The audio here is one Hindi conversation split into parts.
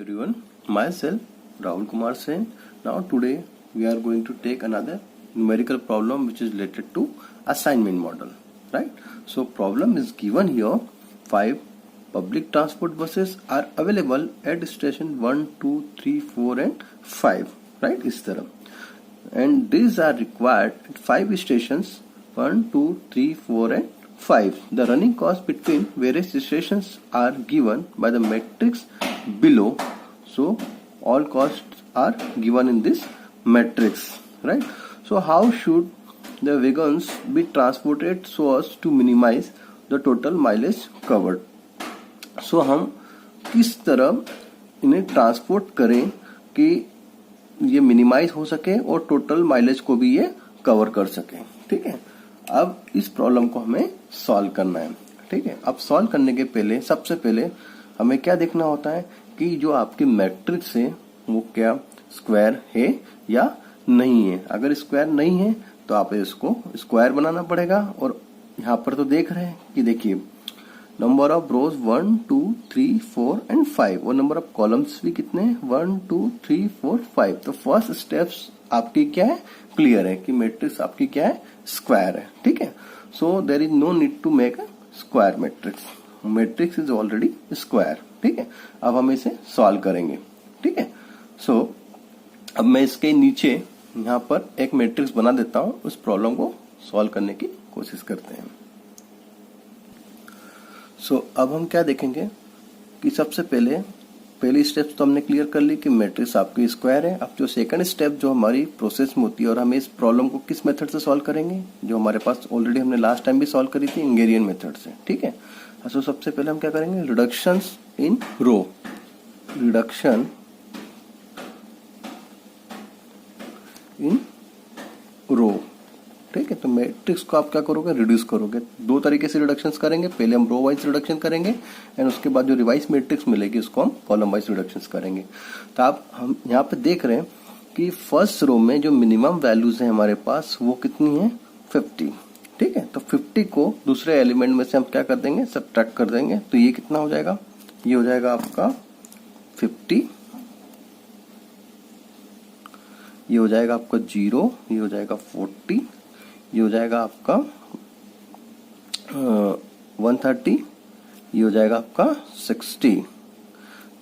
everyone, myself Rahul Kumar Sen. Now today we are going to take another numerical problem which is related to assignment model, right? So problem is given here. 5 public transport buses are available at station 1, 2, 3, 4 and 5, right? इस तरह. And these are required at 5 stations 1, 2, 3, 4 and 5. The running cost between various stations are given by the matrix below. So all costs are given in this matrix, right? So how should the wagons be transported so as to minimize the total mileage covered? So हम किस तरह इन्हें ट्रांसपोर्ट करें कि ये मिनिमाइज हो सके और टोटल माइलेज को भी ये कवर कर सके. ठीक है, अब इस प्रॉब्लम को हमें सॉल्व करना है. ठीक है, अब सॉल्व करने के पहले सबसे पहले हमें क्या देखना होता है कि जो आपकी मैट्रिक्स है वो क्या स्क्वायर है या नहीं है. अगर स्क्वायर नहीं है तो आप इसको स्क्वायर बनाना पड़ेगा. और यहाँ पर तो देख रहे हैं कि देखिए नंबर ऑफ रोज 1, 2, 3, 4 एंड 5 और नंबर ऑफ कॉलम्स भी कितने हैं 1, 2, 3, 4, 5. तो फर्स्ट स्टेप्स आपकी क्या है क्लियर है कि मैट्रिक्स आपकी क्या है स्क्वायर है. ठीक है, so there is no need to make a square matrix. Matrix is already square. ठीक है, अब हम इसे सॉल्व करेंगे. ठीक है, सो अब मैं इसके नीचे यहाँ पर एक मैट्रिक्स बना देता हूँ. उस प्रॉब्लम को सॉल्व करने की कोशिश करते हैं. सो अब हम क्या देखेंगे कि सबसे पहली स्टेप्स तो हमने क्लियर कर ली कि मैट्रिक्स आपकी स्क्वायर है. अब जो सेकंड स्टेप जो हमारी प्रोसेस में होती है और हम इस प्रॉब्लम को किस मेथड से सॉल्व करेंगे जो हमारे पास ऑलरेडी हमने लास्ट टाइम भी सॉल्व करी थी हंगेरियन मेथड से. ठीक है, सो सबसे पहले हम क्या करेंगे reductions in row. Reduction in रो. ठीक है, तो मैट्रिक्स को आप क्या करोगे रिड्यूस करोगे. दो तरीके से रिडक्शंस करेंगे. पहले हम रो वाइज रिडक्शन करेंगे एंड उसके बाद जो रिवाइज मैट्रिक्स मिलेगी उसको हम कॉलम वाइज रिडक्शंस करेंगे. तो आप हम यहाँ पे देख रहे हैं कि फर्स्ट रो में जो मिनिमम वैल्यूज है हमारे पास वो कितनी है 50. ठीक है, तो 50 को दूसरे एलिमेंट में से हम क्या कर देंगे सब्ट्रैक्ट कर देंगे. तो ये कितना हो जाएगा, ये हो जाएगा आपका 50, ये हो जाएगा आपका 0, ये हो जाएगा 40, ये हो जाएगा आपका 130, ये हो जाएगा आपका 60.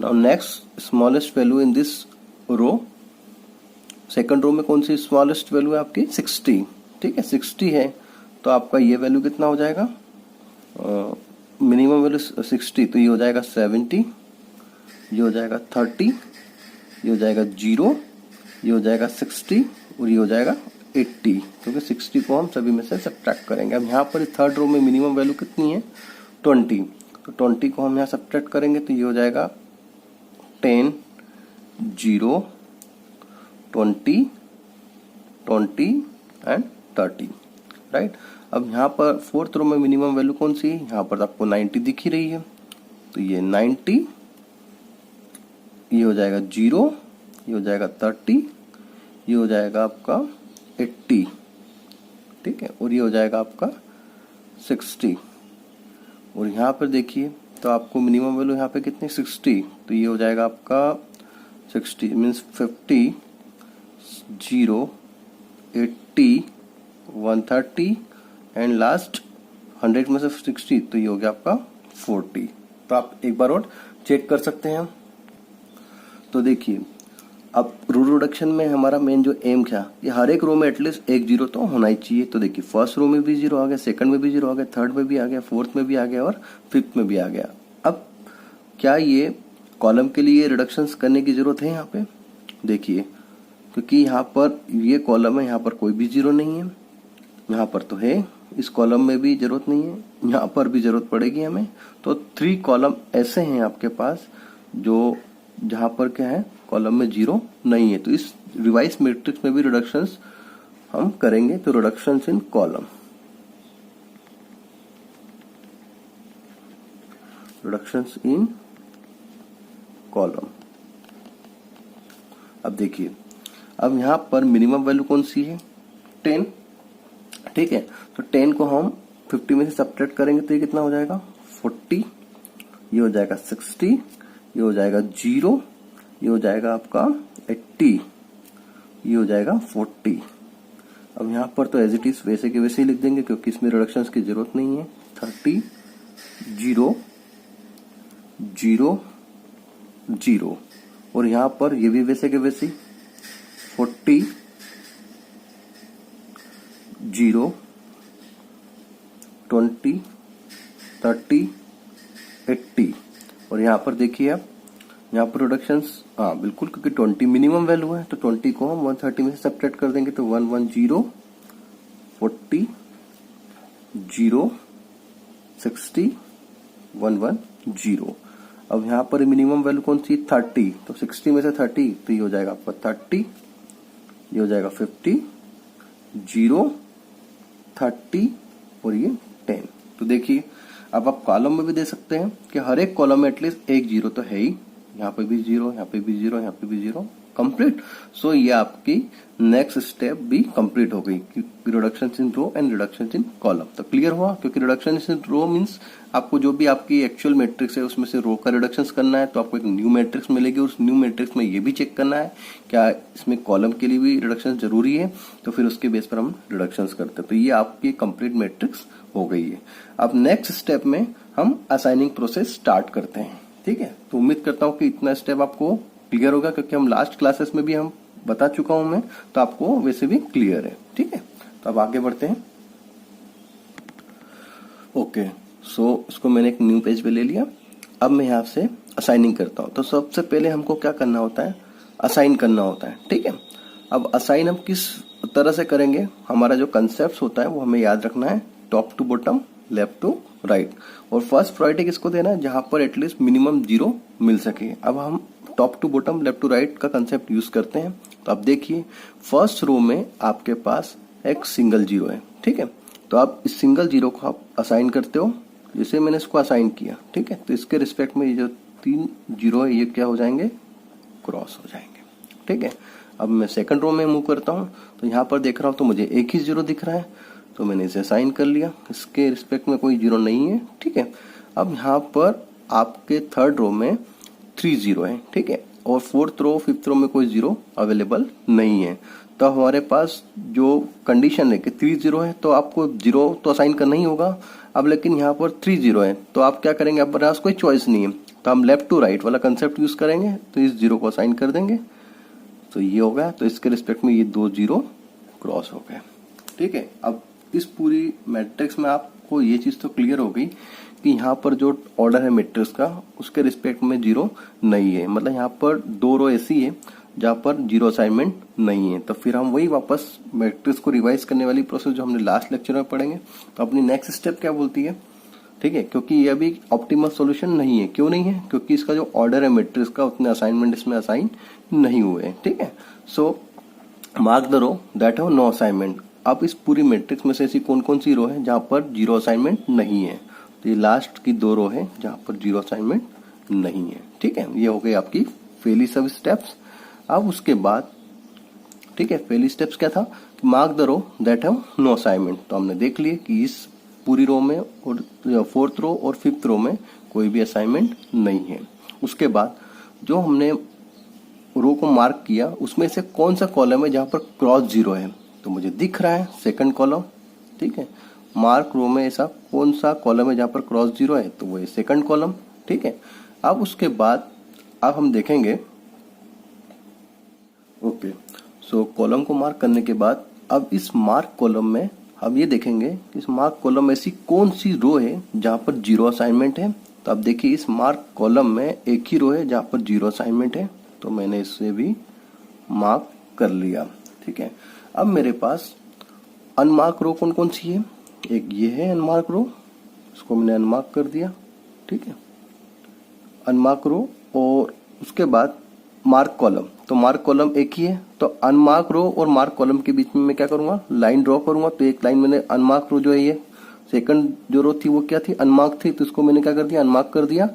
Now next smallest value in this row, second row में कौन सी स्मॉलेस्ट वैल्यू है आपकी 60. ठीक है, 60 है तो आपका ये वैल्यू कितना हो जाएगा मिनिमम वैल्यू 60. तो ये हो जाएगा 70, ये हो जाएगा 30, ये हो जाएगा 0, ये हो जाएगा 60 और ये हो जाएगा 80. क्योंकि 60 को हम सभी में से सब्ट्रैक्ट करेंगे. अब यहाँ पर थर्ड रो में मिनिमम वैल्यू कितनी है 20. तो 20 को हम यहाँ सब्ट्रैक्ट करेंगे तो ये हो जाएगा 10, 0, 20, 20 एंड 30. राइट, अब यहाँ पर फोर्थ रो में मिनिमम वैल्यू कौन सी है, यहाँ पर आपको 90 दिख ही रही है. तो ये 90, ये हो जाएगा 0, ये हो जाएगा 30, ये हो जाएगा आपका 80. ठीक है, और ये हो जाएगा आपका 60. और यहाँ पर देखिए तो आपको मिनिमम वैल्यू यहाँ पे कितनी 60. तो ये हो जाएगा आपका 60 मीन्स 50, 0, 80, 130 एंड लास्ट 100 में से 60. तो ये हो गया आपका 40. तो आप एक बार और चेक कर सकते हैं. तो देखिए अब रो रिडक्शन में हमारा मेन जो एम था ये हर एक रो में एटलीस्ट एक 0 तो होना ही चाहिए. तो देखिए फर्स्ट रो में भी 0 आ गया, सेकंड में भी 0 आ गया, थर्ड में भी आ गया, फोर्थ में भी आ गया और फिफ्थ में भी आ गया. अब क्या ये कॉलम के लिए रिडक्शंस करने की जरूरत है यहाँ पे देखिए, क्योंकि यहाँ पर ये कॉलम है, यहाँ पर कोई भी 0 नहीं है, यहाँ पर तो है, इस कॉलम में भी जरूरत नहीं है, यहाँ पर भी जरूरत पड़ेगी हमें. तो 3 कॉलम ऐसे हैं आपके पास जो जहां पर क्या है कॉलम में 0 नहीं है. तो इस रिवाइज मैट्रिक्स में भी रिडक्शंस हम करेंगे. तो रिडक्शंस इन कॉलम, रिडक्शंस इन कॉलम. अब देखिए अब यहां पर मिनिमम वैल्यू कौन सी है 10. ठीक है, तो 10 को हम 50 में से सब्ट्रैक्ट करेंगे तो ये कितना हो जाएगा 40, ये हो जाएगा 60, ये हो जाएगा 0, ये हो जाएगा आपका 80, ये हो जाएगा 40। अब यहाँ पर तो एज इट इज वैसे के वैसे ही लिख देंगे क्योंकि इसमें रिडक्शंस की जरूरत नहीं है। 30, 0, 0, 0 और यहाँ पर ये भी वैसे के वैसे 40, 0, 20, 30, 80 और यहाँ पर देखिए आप, यहाँ पर रिडक्शंस हाँ बिल्कुल, क्योंकि 20 मिनिमम वैल्यू है तो 20 को हम 130 में से सब्ट्रैक्ट कर देंगे तो 110, 40, 0, 60, 110। अब यहाँ पर मिनिमम वैल्यू कौन सी 30, तो 60 में से 30 तो ये हो जाएगा आपका 30, ये हो जाएगा 50, 0, 30 और ये 10। तो देखिए अब आप कॉलम में भी दे सकते हैं कि हर एक कॉलम में एटलीस्ट एक जीरो तो है ही, यहाँ पे भी जीरो, यहाँ पे भी जीरो, यहाँ पे भी जीरो, कंप्लीट। सो ये आपकी नेक्स्ट स्टेप भी कंप्लीट हो गई, reduction in row and reduction in column. तो क्लियर हुआ, क्योंकि रिडक्शन इन रो मींस आपको जो भी आपकी एक्चुअल मैट्रिक्स है उसमें से रो का रिडक्शन करना है, तो आपको एक न्यू मैट्रिक्स मिलेगी। उस न्यू मैट्रिक्स में ये भी चेक करना है क्या इसमें कॉलम के लिए भी रिडक्शन जरूरी है, तो फिर उसके बेस पर हम रिडक्शन करते हैं। तो ये आपकी कंप्लीट मैट्रिक्स हो गई है। अब नेक्स्ट स्टेप में हम असाइनिंग प्रोसेस स्टार्ट करते हैं। ठीक है, तो उम्मीद करता हूं कि इतना स्टेप आपको क्लियर होगा, क्योंकि हम लास्ट क्लासेस में भी हम बता चुका हूं मैं, तो आपको वैसे भी क्लियर है। ठीक है, तो अब आगे बढ़ते हैं। ओके, सो इसको मैंने एक न्यू पेज पे ले लिया। अब मैं यहाँ से असाइनिंग करता हूँ। तो सबसे पहले हमको क्या करना होता है, असाइन करना होता है। ठीक है, अब असाइन हम किस तरह से करेंगे, हमारा जो कंसेप्ट होता है वो हमें याद रखना है, top to bottom, left to right. और फर्स्ट प्रायोरिटी किसको देना है, जहां पर एटलीस्ट मिनिमम जीरो मिल सके। अब हम top to bottom, left to right का कंसेप्ट यूज करते हैं। तो आप देखिए फर्स्ट रो में आपके पास एक सिंगल जीरो है। ठीक है, तो आप इस सिंगल जीरो को आप असाइन करते हो, जैसे मैंने इसको असाइन किया। ठीक है, तो इसके रिस्पेक्ट में ये जो 3 जीरो है ये क्या हो जाएंगे, क्रॉस हो जाएंगे। ठीक है, अब मैं सेकंड रो में मूव करता हूं, तो यहाँ पर देख रहा हूं तो मुझे एक ही जीरो दिख रहा है, तो मैंने इसे असाइन कर लिया, इसके रिस्पेक्ट में कोई जीरो नहीं है। ठीक है, अब यहाँ पर आपके थर्ड रो में 3 जीरो है। ठीक है, और फोर्थ रो फिफ्थ रो में कोई जीरो अवेलेबल नहीं है। तो हमारे पास जो कंडीशन है कि 3 जीरो है, तो आपको जीरो तो असाइन करना ही होगा। अब लेकिन यहाँ पर 3 जीरो है, तो आप क्या करेंगे, आपके पास कोई चॉइस नहीं है, तो हम लेफ्ट टू राइट वाला कंसेप्ट यूज करेंगे। तो इस जीरो को असाइन कर देंगे, तो ये हो गया। तो इसके रिस्पेक्ट में ये 2 जीरो क्रॉस हो गए। ठीक है, अब इस पूरी मैट्रिक्स में आपको ये चीज तो क्लियर हो गई कि यहाँ पर जो ऑर्डर है मैट्रिक्स का उसके रिस्पेक्ट में जीरो नहीं है, मतलब यहाँ पर 2 रो ऐसी है जहाँ पर जीरो असाइनमेंट नहीं है। तो फिर हम वही वापस मैट्रिक्स को रिवाइज करने वाली प्रोसेस जो हमने लास्ट लेक्चर में पढ़ेंगे। तो अपनी नेक्स्ट स्टेप क्या बोलती है, ठीक है, क्योंकि ये अभी ऑप्टिमल सॉल्यूशन नहीं है। क्यों नहीं है, क्योंकि इसका जो ऑर्डर है मैट्रिक्स का उतने असाइनमेंट इसमें असाइन नहीं हुए हैं। ठीक है, so mark the row that have no assignment. अब इस पूरी मैट्रिक्स में से ऐसी कौन कौन सी रो है जहां पर जीरो असाइनमेंट नहीं है, तो ये लास्ट की 2 रो है जहां पर जीरो असाइनमेंट नहीं है। ठीक है, ये हो गई आपकी पहली सब स्टेप्स। अब उसके बाद ठीक है, पहली स्टेप्स क्या था, mark the row that have no assignment. तो हमने देख लिए कि इस पूरी रो में और फोर्थ रो और फिफ्थ रो में कोई भी असाइनमेंट नहीं है। उसके बाद जो हमने रो को मार्क किया उसमें से कौन सा कॉलम है जहां पर क्रॉस जीरो है, तो मुझे दिख रहा है सेकंड कॉलम। ठीक है, मार्क रो में ऐसा कौन सा कॉलम है जहां पर क्रॉस जीरो है, तो वो है सेकंड कॉलम। ठीक है, अब उसके बाद अब हम देखेंगे, ओके, सो कॉलम को मार्क करने के बाद अब इस मार्क कॉलम में हम ये देखेंगे इस मार्क कॉलम में ऐसी कौन सी रो है जहां पर जीरो असाइनमेंट है। तो अब देखिए इस मार्क कॉलम में एक ही रो है जहां पर जीरो असाइनमेंट है, तो मैंने इससे भी मार्क कर लिया। ठीक है, अब मेरे पास अनमार्क रो कौन कौन सी है, एक ये है अनमार्क रो, इसको मैंने अनमार्क कर दिया। ठीक है, अनमार्क रो, और उसके बाद मार्क कॉलम, तो मार्क कॉलम एक ही है, तो अनमार्क रो और मार्क कॉलम के बीच में मैं क्या करूंगा, लाइन ड्रॉ करूंगा। तो एक लाइन मैंने अनमार्क रो जो है ये सेकंड जो रो थी वो क्या थी, अनमार्क थी, तो इसको मैंने क्या कर दिया, अनमार्क कर दिया।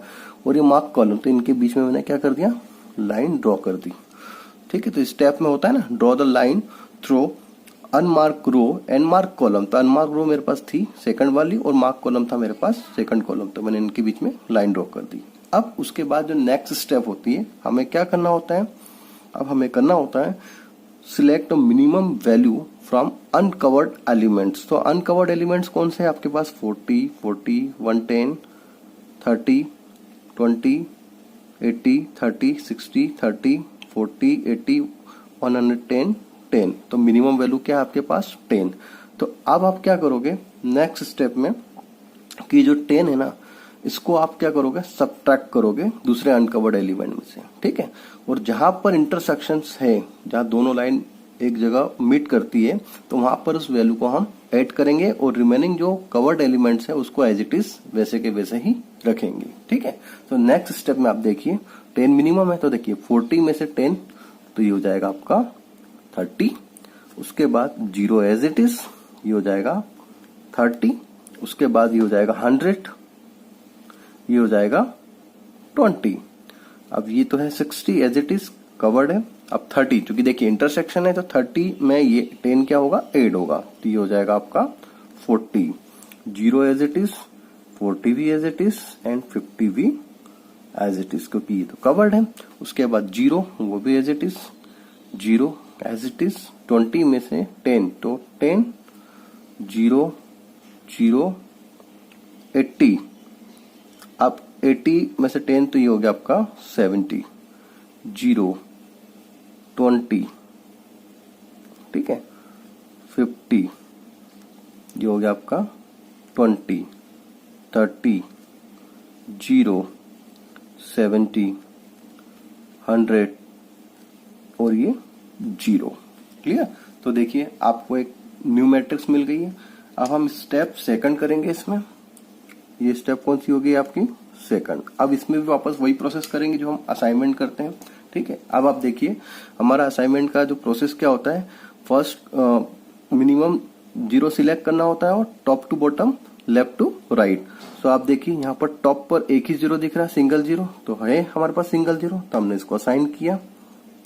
और ये मार्क कॉलम, तो इनके बीच में मैंने क्या कर दिया, लाइन ड्रॉ कर दी। ठीक है, तो स्टेप में होता है ना, draw the line through unmark row and mark column. तो अनमार्क रो मेरे पास थी सेकंड वाली और मार्क कॉलम था मेरे पास सेकंड कॉलम, तो मैंने इनके बीच में लाइन ड्रॉ कर दी। अब उसके बाद जो नेक्स्ट स्टेप होती है, हमें क्या करना होता है, अब हमें करना होता है select minimum value from uncovered elements. तो अनकवर्ड एलिमेंट्स कौन से हैं आपके पास, 40, 110, 30, 20, 80, 30, 60, 30, 40, 80, 110, 10। तो मिनिमम वैल्यू क्या है आपके पास, 10। तो अब आप क्या करोगे नेक्स्ट स्टेप में कि जो 10 है ना, इसको आप क्या करोगे, सब्ट्रैक्ट करोगे दूसरे अनकवर्ड एलिमेंट में से, ठीक है। और जहां पर इंटरसेक्शंस है, जहां दोनों लाइन एक जगह मीट करती है, तो वहां पर उस वैल्यू को हम ऐड करेंगे और रिमेनिंग जो कवर्ड एलिमेंट्स है उसको एज इट इज वैसे के वैसे ही रखेंगे, ठीक है। तो नेक्स्ट स्टेप में आप देखिए 10 मिनिमम है, तो देखिए 40 में से 10, तो ये हो जाएगा आपका 30। उसके बाद 0 एज इट इज, ये हो जाएगा 30। उसके बाद ये हो जाएगा 100, ये हो जाएगा 20। अब ये तो है 60 एज इट इज कवर्ड है। अब 30, क्योंकि देखिए इंटरसेक्शन है तो 30 में ये 10 क्या होगा, ऐड होगा, तो ये हो जाएगा आपका 40। 0 एज इट इज, 40 भी एज इट इज एंड 50 भी एज इट इज, क्योंकि ये तो कवर्ड है। उसके बाद 0 वो भी as it is, 0 as it is. 20 में से 10, तो 10, 0, 0, 80। अब 80 में से 10, तो ये हो गया आपका 70, 0, 20, ठीक है, 50, ये हो गया आपका 20, 30, 0, 70, 100 और ये 0। क्लियर। तो देखिए आपको एक न्यू मैट्रिक्स मिल गई है। अब हम स्टेप सेकंड करेंगे इसमें। ये स्टेप कौन सी होगी आपकी, सेकंड। अब इसमें भी वापस वही प्रोसेस करेंगे जो हम असाइनमेंट करते हैं, ठीक है। अब आप देखिए हमारा असाइनमेंट का जो प्रोसेस क्या होता है, फर्स्ट मिनिमम 0 सिलेक्ट करना होता है और top to bottom, left to right. So आप देखिए यहाँ पर टॉप पर एक ही 0 दिख रहा है, सिंगल 0, तो है हमारे पास सिंगल 0, तो हमने इसको असाइन किया,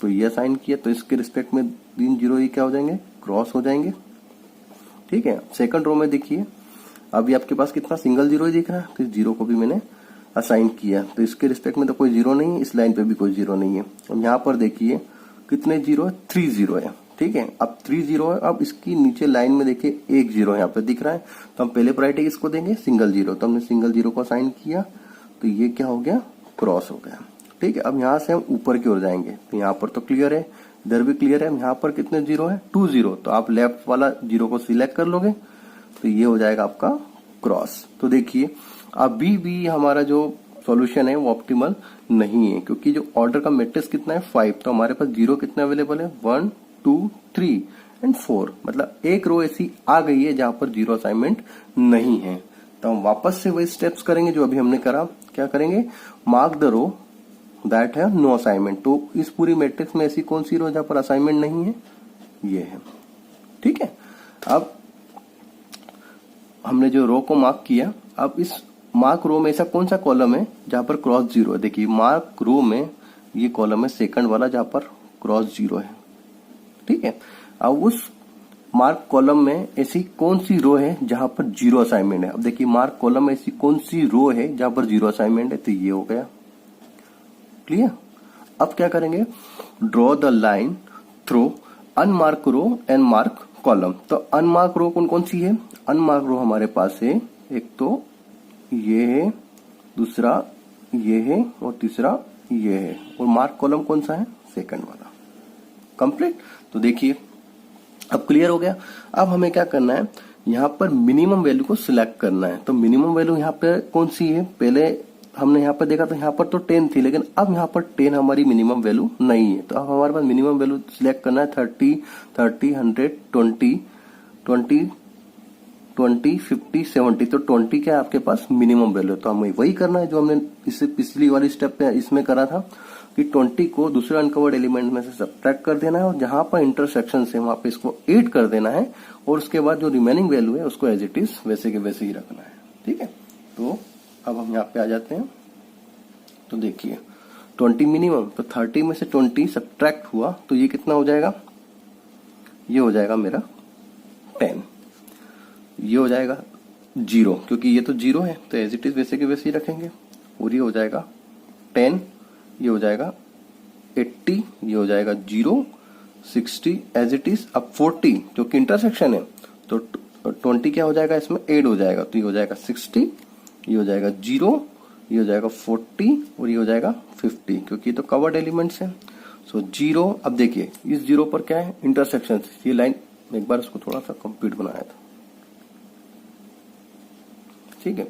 तो ये असाइन किया, तो इसके रिस्पेक्ट में 3 0 ये क्या हो जाएंगे, क्रॉस हो जाएंगे, ठीक है। सेकंड रो में देखिए अभी आपके पास कितना सिंगल 0 ही दिख रहा है, तो 0 को भी मैंने असाइन किया, तो इसके रिस्पेक्ट में तो कोई 0 नहीं है, इस लाइन पे भी कोई 0 नहीं है। अब यहाँ पर देखिए कितने 0 है, 3 0 है, ठीक है। अब 3 0 है, अब इसकी नीचे लाइन में देखिए एक 0 यहाँ पे दिख रहा है, तो हम पहले प्रायोरिटी किसको देंगे, सिंगल 0, तो हमने सिंगल 0 को असाइन किया, तो ये क्या हो गया, क्रॉस हो गया, ठीक है। अब यहाँ से हम ऊपर की ओर जाएंगे, तो यहाँ पर तो क्लियर है, इधर भी क्लियर है। यहाँ पर कितने 0 है, 2 0, तो आप लेफ्ट वाला 0 को सिलेक्ट कर लोगे, तो ये हो जाएगा आपका क्रॉस। तो देखिए अभी भी हमारा जो सॉल्यूशन है वो ऑप्टिमल नहीं है, क्योंकि जो ऑर्डर का मैट्रिक्स कितना है 5, तो हमारे पास 0 कितना अवेलेबल है, 1, 2, 3 एंड 4, मतलब एक रो ऐसी आ गई है जहां पर 0 असाइनमेंट नहीं है। तो हम वापस से वही स्टेप्स करेंगे जो अभी हमने करा। क्या करेंगे, मार्क द रो दैट है नो असाइनमेंट। तो इस पूरी मैट्रिक्स में ऐसी कौन सी रो जहां पर असाइनमेंट नहीं है, ये है, ठीक है। अब हमने जो रो को मार्क किया, अब इस मार्क रो में ऐसा कौन सा कॉलम है जहां पर क्रॉस 0 है, देखिए मार्क रो में ये कॉलम है सेकंड वाला जहां पर क्रॉस 0 है, ठीक है। अब उस मार्क कॉलम में ऐसी कौन सी रो है जहां पर 0 असाइनमेंट है। अब देखिए मार्क कॉलम में ऐसी कौन सी रो है जहां पर 0 असाइनमेंट है, तो ये हो गया, क्लियर। अब क्या करेंगे, draw the line through unmark row and mark column. तो अनमार्क रो कौन कौन सी है, अनमार्क रो हमारे पास है, एक तो ये है, दूसरा ये है और तीसरा ये है, और मार्क कॉलम कौन सा है, सेकंड वाला। कंप्लीट। तो देखिए अब क्लियर हो गया। अब हमें क्या करना है, यहाँ पर मिनिमम वैल्यू को सिलेक्ट करना है। तो मिनिमम वैल्यू यहाँ पे कौन सी है, पहले हमने यहाँ पर देखा तो यहाँ पर तो 10 थी, लेकिन अब यहाँ पर 10 हमारी मिनिमम वैल्यू नहीं है। तो अब हमारे पास मिनिमम वैल्यू सिलेक्ट करना है 30, 100, 20, 50, 70। तो 20 क्या है आपके पास मिनिमम वैल्यू, तो हमें वही करना है जो हमने इससे पिछली वाली स्टेप पे इसमें करा था कि 20 को दूसरे अनकवर्ड एलिमेंट में से सब्ट्रैक्ट कर देना है, और जहां पर इंटरसेक्शन है वहां पे इसको ऐड कर देना है, और उसके बाद जो रिमेनिंग वैल्यू है उसको एज इट इज वैसे के वैसे ही रखना है, ठीक है। तो अब हम यहाँ पे आ जाते हैं। तो देखिए 20 मिनिमम, तो 30 में से 20 सब्ट्रैक्ट हुआ, तो ये कितना हो जाएगा, ये हो जाएगा मेरा 10, ये हो जाएगा 0, क्योंकि ये तो 0 है तो एज इट इज वैसे के वैसे ही रखेंगे, और ये हो जाएगा 10, ये हो जाएगा 80, ये हो जाएगा 0, 60 एज इट इज। अब 40 जो कि इंटरसेक्शन है तो 20 क्या हो जाएगा, इसमें ऐड हो जाएगा, तो ये हो जाएगा 60, ये हो जाएगा 0, ये हो जाएगा 40 और ये हो जाएगा 50, क्योंकि ये तो कवर्ड एलिमेंट्स है। सो 0, अब देखिए इस 0 पर क्या है, इंटरसेक्शन। ये लाइन एक बार इसको थोड़ा सा कंप्लीट बनाया था, ठीक है।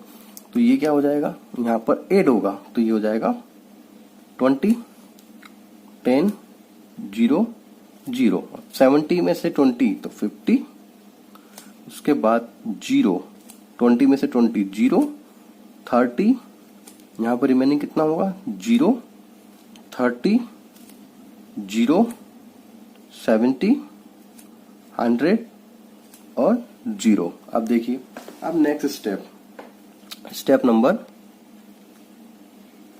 तो ये क्या हो जाएगा, यहां पर ऐड होगा, तो ये हो जाएगा 20, 10, 0, 0, 70 में से 20 तो 50, उसके बाद 0, 20 में से 20 0, 30, यहां पर रिमेनिंग कितना होगा 0, 30, 0, 70, 100 और 0। अब देखिए, अब नेक्स्ट स्टेप नंबर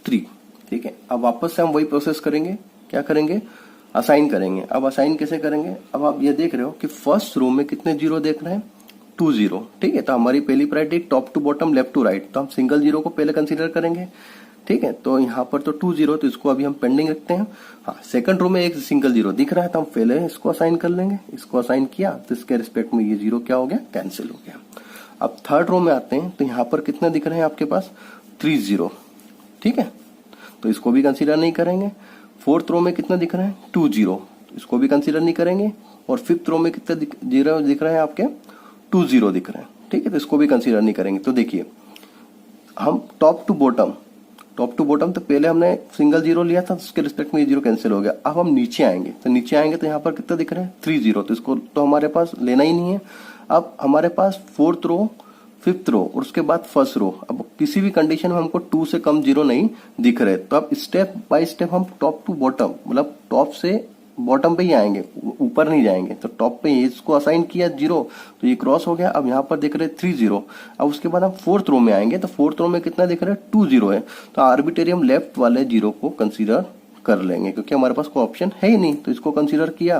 3, ठीक है। अब वापस से हम वही प्रोसेस करेंगे, क्या करेंगे, असाइन करेंगे। अब असाइन कैसे करेंगे, अब आप ये देख रहे हो कि फर्स्ट रो में कितने जीरो देख रहे हैं, 2 0, ठीक है। तो हमारी पहली priority top to bottom, left to right, तो हम सिंगल जीरो को पहले कंसीडर करेंगे, ठीक है। तो यहाँ पर तो 2 0, तो इसको अभी हम पेंडिंग रखते हैं। हाँ, सेकंड रो में एक सिंगल जीरो दिख रहा है, तो हम पहले इसको असाइन कर लेंगे। इसको असाइन किया तो इसके रिस्पेक्ट में ये जीरो क्या हो गया, कैंसिल हो गया। अब थर्ड रो में आते हैं, तो यहाँ पर कितने दिख रहे हैं आपके पास, 3 0, ठीक है, तो इसको भी कंसीडर नहीं करेंगे। फोर्थ रो में कितना दिख रहा है, 2 0, इसको भी कंसीडर नहीं करेंगे। और फिफ्थ रो में कितने जीरो दिख रहे हैं आपके, 2 0 दिख रहे हैं, ठीक है, तो इसको भी कंसीडर नहीं करेंगे। तो देखिए हम टॉप टू बॉटम, तो पहले हमने सिंगल जीरो लिया था, उसके रिस्पेक्ट में ये जीरो कैंसिल हो गया। अब हम नीचे आएंगे, तो यहाँ पर कितना दिख रहा है, 3 0, तो इसको तो हमारे पास लेना ही नहीं है। अब हमारे पास फोर्थ रो, फिफ्थ रो और उसके बाद फर्स्ट रो, अब किसी भी कंडीशन में हमको 2 से कम जीरो नहीं दिख रहे, तो अब स्टेप बाय स्टेप हम टॉप टू बॉटम, मतलब टॉप से बॉटम पे ही आएंगे, ऊपर नहीं जाएंगे। तो टॉप पे इसको असाइन किया 0, तो ये क्रॉस हो गया। अब यहाँ पर देख रहे 3 0। अब उसके बाद हम फोर्थ रो में आएंगे, तो फोर्थ रो में कितना दिख रहा है, 2 0 है, तो आर्बिट्रेरी हम लेफ्ट वाले जीरो को कंसीडर कर लेंगे, क्योंकि हमारे पास कोई ऑप्शन है ही नहीं, तो इसको कंसीडर किया।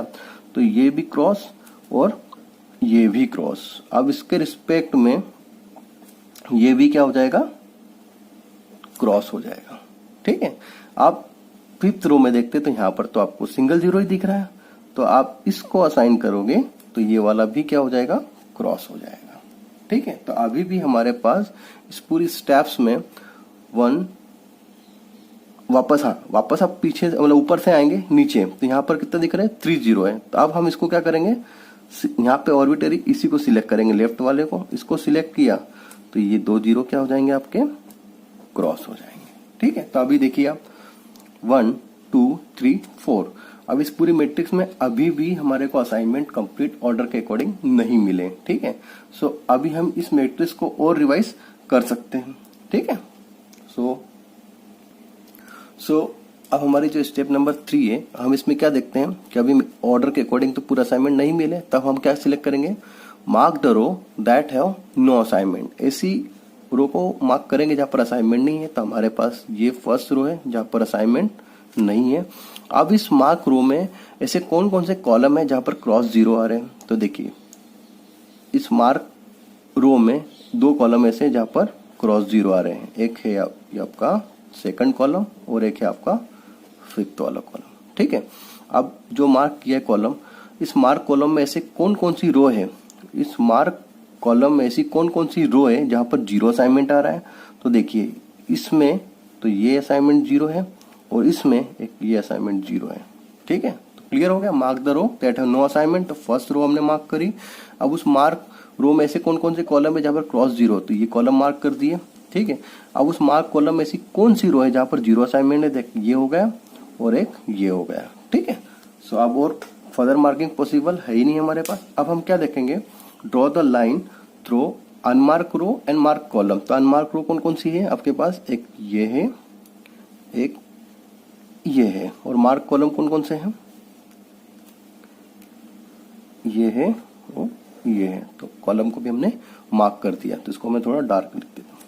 तो ये भी क्रॉस और ये भी क्रॉस। अब इसके रिस्पेक्ट में ये भी क्या हो जाएगा, क्रॉस हो जाएगा, ठीक है। आप फिफ्थ रो में देखते तो यहाँ पर तो आपको सिंगल जीरो ही दिख रहा है, तो आप इसको असाइन करोगे तो ये वाला भी क्या हो जाएगा, क्रॉस हो जाएगा, ठीक है। तो अभी भी हमारे पास इस पूरी स्टेप्स में वापस आप पीछे मतलब ऊपर से आएंगे नीचे, तो यहाँ पर कितना दिख रहा है, 3 0 है। तो अब हम इसको क्या करेंगे, यहाँ पे ऑर्बिटरी इसी को सिलेक्ट करेंगे, लेफ्ट वाले को, इसको सिलेक्ट किया तो ये 2 0 क्या हो जाएंगे आपके, क्रॉस हो जाएंगे, ठीक है। तो अभी देखिए आप 1 2 3 4, अब इस पूरी मैट्रिक्स में अभी भी हमारे को असाइनमेंट कंप्लीट ऑर्डर के अकॉर्डिंग नहीं मिले, ठीक है। सो अभी हम इस मैट्रिक्स को और रिवाइज कर सकते हैं, ठीक है। सो अब हमारी जो स्टेप नंबर 3 है, हम इसमें क्या देखते हैं कि अभी ऑर्डर के अकॉर्डिंग तो पूरा असाइनमेंट नहीं मिले, तब हम क्या सिलेक्ट करेंगे, mark the row that have no assignment. ऐसी रो को मार्क करेंगे जहां पर असाइनमेंट नहीं है, तो हमारे पास ये फर्स्ट रो है जहां पर असाइनमेंट नहीं है। अब इस मार्क रो में ऐसे कौन कौन से कॉलम है जहां पर क्रॉस जीरो आ रहे हैं, तो देखिए इस मार्क रो में 2 कॉलम ऐसे जहां पर क्रॉस जीरो आ रहे हैं, एक है ये आपका सेकंड कॉलम और एक है आपका फिफ्थ वाला कॉलम, ठीक है। अब जो मार्क किया है कॉलम, इस मार्क कॉलम में ऐसे कौन कौन सी रो है, इस मार्क कॉलम में ऐसी कौन कौन सी रो है जहां पर जीरो असाइनमेंट आ रहा है, तो देखिए इसमें तो ये असाइनमेंट जीरो है और इसमें एक ये असाइनमेंट जीरो है, ठीक है। तो क्लियर हो गया, mark the row that have no assignment, तो फर्स्ट रो हमने मार्क करी। अब उस मार्क रो में ऐसे कौन कौन से कॉलम है जहां पर क्रॉस जीरो, तो ये कॉलम मार्क कर दिए, ठीक है। अब उस मार्क कॉलम में ऐसी कौन सी रो है जहां पर जीरो असाइनमेंट है, देख ये हो गया और एक ये हो गया, ठीक है। सो अब और फर्दर मार्किंग पॉसिबल है ही नहीं हमारे पास। अब हम क्या देखेंगे, draw the line through unmark row and mark column. तो अनमार्क रो कौन कौन सी है आपके पास, एक ये है, एक ये है, और मार्क कॉलम कौन कौन से हैं, ये है और ये है। तो कॉलम को भी हमने मार्क कर दिया, तो इसको मैं थोड़ा डार्क लिख देता हूं,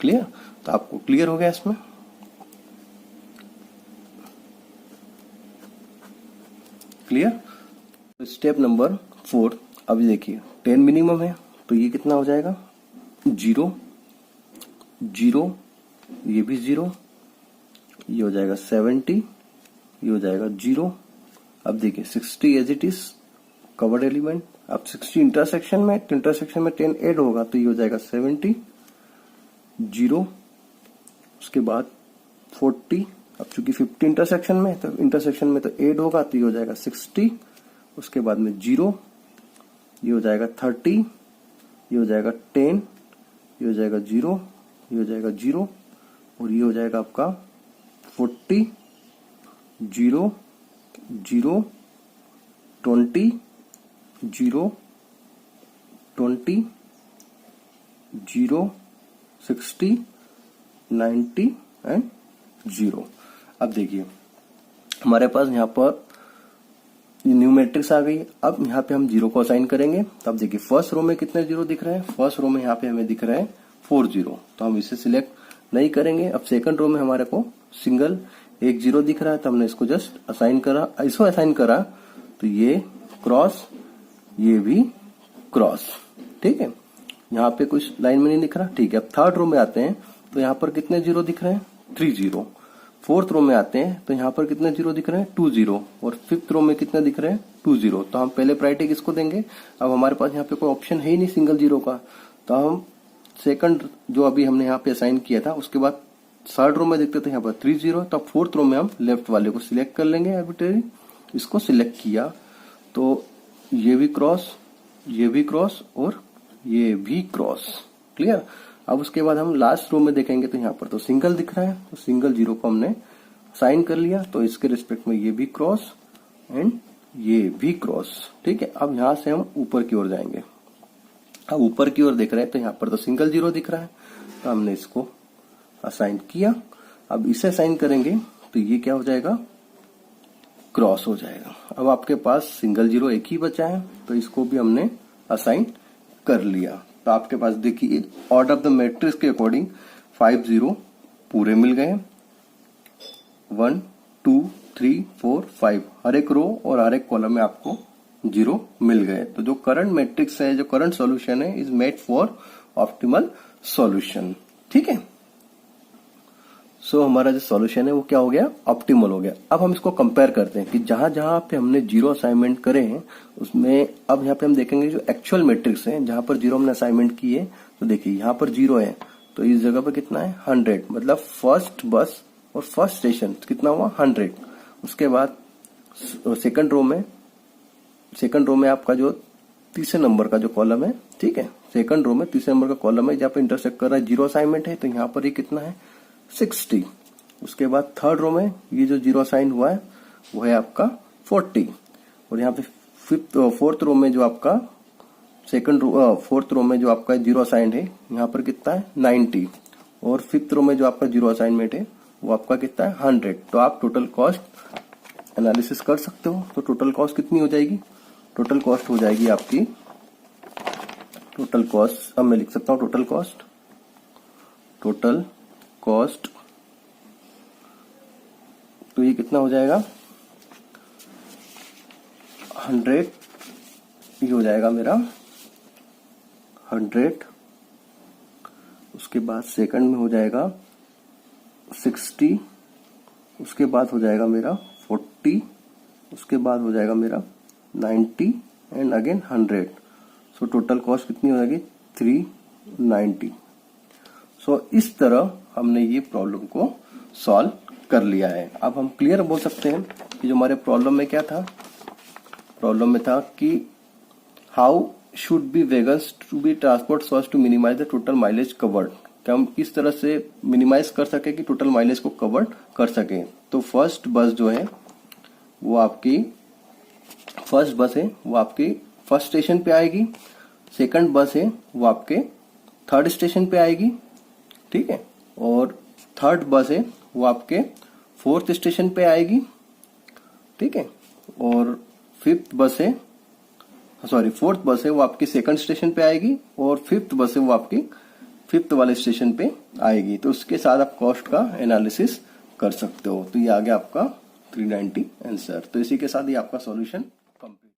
क्लियर। तो आपको क्लियर हो गया इसमें, क्लियर। स्टेप नंबर 4, अभी देखिए 10 मिनिमम है, तो ये कितना हो जाएगा, 0 0, ये भी 0, ये हो जाएगा 70, ये हो जाएगा 0। अब देखिए 60 as it is covered element. अब 60 इंटरसेक्शन में 10 ऐड होगा तो ये हो जाएगा 70, 0, उसके बाद 40। अब चूंकि 50 इंटरसेक्शन में तो ऐड होगा तो ये हो जाएगा 60, उसके बाद में 0, ये हो जाएगा 30, ये हो जाएगा 10, ये हो जाएगा 0, ये हो जाएगा 0, और ये हो जाएगा आपका 40, 0, 0, 20, 0, 20, 0, 60, 90 एंड 0। अब देखिए हमारे पास यहाँ पर न्यू मैट्रिक्स आ गई। अब यहाँ पे हम 0 को असाइन करेंगे। तो अब देखिए फर्स्ट रो में कितने 0 दिख रहे हैं? फर्स्ट रो में यहाँ पे हमें दिख रहे हैं 4 0, तो हम इसे सिलेक्ट नहीं करेंगे। अब सेकंड रो में हमारे को सिंगल एक 0 दिख रहा है, तो हमने इसको जस्ट असाइन करा। इसको असाइन करा तो ये क्रॉस, ये भी क्रॉस, ठीक है। यहाँ पे कुछ लाइन में नहीं दिख रहा, ठीक है। अब थर्ड रो में आते हैं तो यहाँ पर कितने 0 दिख रहे हैं? 3 0। फोर्थ रो में आते हैं तो यहाँ पर कितने 0 दिख रहे हैं? 2 0। और फिफ्थ रो में कितने दिख रहे हैं? 2 0। तो हम पहले प्रायोरिटी किसको देंगे? अब हमारे पास यहाँ पे कोई ऑप्शन है ही नहीं सिंगल 0 का, तो हम सेकंड जो अभी हमने यहाँ पे असाइन किया था उसके बाद थर्ड रो में देखते थे यहाँ पर 3 0। तो फोर्थ रो में हम लेफ्ट वाले को सिलेक्ट कर लेंगे आर्बिट्रेरी। इसको सिलेक्ट किया तो ये भी क्रॉस, ये भी क्रॉस और ये भी क्रॉस, क्लियर। अब उसके बाद हम लास्ट रो में देखेंगे तो यहाँ पर तो सिंगल दिख रहा है, तो सिंगल 0 को हमने साइन कर लिया। तो इसके रिस्पेक्ट में ये भी क्रॉस एंड ये भी क्रॉस, ठीक है। अब यहाँ से हम ऊपर की ओर जाएंगे। अब ऊपर की ओर देख रहे हैं तो यहाँ पर तो सिंगल 0 दिख रहा है, तो हमने इसको असाइन किया। अब इसे असाइन करेंगे तो ये क्या हो जाएगा? क्रॉस हो जाएगा। अब आपके पास सिंगल 0 एक ही बचा है, तो इसको भी हमने असाइन कर लिया। तो आपके पास देखिए ऑर्डर ऑफ द मैट्रिक्स के अकॉर्डिंग 5 0 पूरे मिल गए। 1 2 3 4 5 हर एक रो और हर एक कॉलम में आपको 0 मिल गए। तो जो करंट मैट्रिक्स है, जो करंट सॉल्यूशन है, is made for optimal solution, ठीक है। सो हमारा जो सॉल्यूशन है वो क्या हो गया? ऑप्टिमल हो गया। अब हम इसको कंपेयर करते हैं कि जहां जहां पे हमने 0 असाइनमेंट करे हैं उसमें अब यहाँ पे हम देखेंगे जो एक्चुअल मैट्रिक्स है जहां पर 0 हमने असाइनमेंट किए, तो देखिए यहाँ पर 0 है तो इस जगह पर कितना है? 100, मतलब फर्स्ट बस और फर्स्ट स्टेशन कितना हुआ? 100। उसके बाद सेकंड रो में आपका जो तीसरे नंबर का जो कॉलम है, ठीक है, सेकंड रो में तीसरे नंबर का कॉलम है जहाँ पे इंटरसेक्ट कर रहा है 0 असाइनमेंट है, तो यहाँ पर ये कितना है? 60। उसके बाद थर्ड रो में ये जो 0 साइन हुआ है वो है आपका 40। और यहाँ पे फोर्थ रो में जो आपका फोर्थ रो में जो आपका 0 साइन है यहाँ पर कितना है? 90। और फिफ्थ रो में जो आपका 0 असाइनमेंट है वो आपका कितना है? 100। तो आप टोटल कॉस्ट एनालिसिस कर सकते हो। तो टोटल कॉस्ट कितनी हो जाएगी? टोटल कॉस्ट हो जाएगी आपकी, टोटल कॉस्ट अब मैं लिख सकता हूँ टोटल कॉस्ट, तो ये कितना हो जाएगा? 100, ये हो जाएगा मेरा 100। उसके बाद सेकंड में हो जाएगा 60, उसके बाद हो जाएगा मेरा 40, उसके बाद हो जाएगा मेरा 90 and again 100। So total cost कितनी हो जाएगी? 390। सो इस तरह हमने ये प्रॉब्लम को सॉल्व कर लिया है। अब हम क्लियर बोल सकते हैं कि जो हमारे प्रॉब्लम में क्या था? प्रॉब्लम में था कि how should be wagons to be transport so as to minimize the total mileage covered. क्या हम किस तरह से मिनिमाइज कर सके कि टोटल माइलेज को कवर कर सके। तो फर्स्ट बस जो है वो आपकी फर्स्ट स्टेशन पे आएगी, सेकंड बस है वो आपके थर्ड स्टेशन पे आएगी, ठीक है, और थर्ड बस है वो आपके फोर्थ स्टेशन पे आएगी, ठीक है, और फोर्थ बस है वो आपकी सेकंड स्टेशन पे आएगी, और फिफ्थ बस है वो आपकी फिफ्थ वाले स्टेशन पे आएगी। तो उसके साथ आप कॉस्ट का एनालिसिस कर सकते हो। तो ये आ गया आपका 390 आंसर। तो इसी के साथ ये आपका सॉल्यूशन